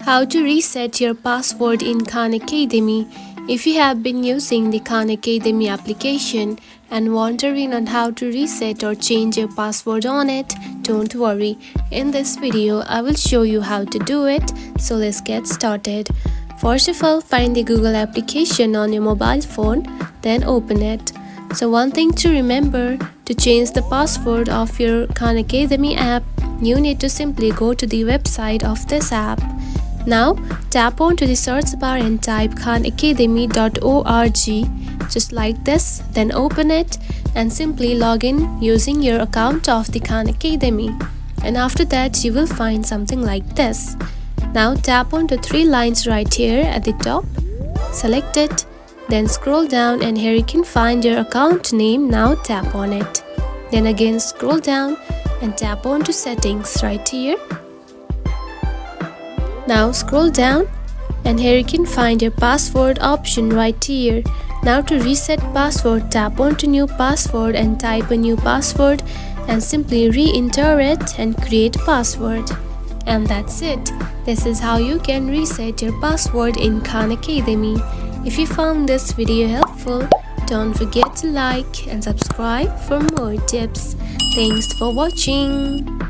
How to reset your password in Khan Academy. If you have been using the Khan Academy application and wondering on how to reset or change your password on it, don't worry. In this video, I will show you how to do it. So let's get started. First of all, find the Google application on your mobile phone, then open it. So one thing to remember, to change the password of your Khan Academy app, you need to simply go to the website of this app. Now tap onto the search bar and type khanacademy.org just like this, then open it and simply log in using your account of the Khan Academy, and after that you will find something like this. Now tap onto three lines right here at the top, select it, then scroll down and here you can find your account name. Now tap on it, then again scroll down and tap onto settings right here. Now scroll down and here you can find your password option right here. Now to reset password, tap onto new password and type a new password and simply re-enter it and create password. And that's it. This is how you can reset your password in Khan Academy. If you found this video helpful, don't forget to like and subscribe for more tips. Thanks for watching.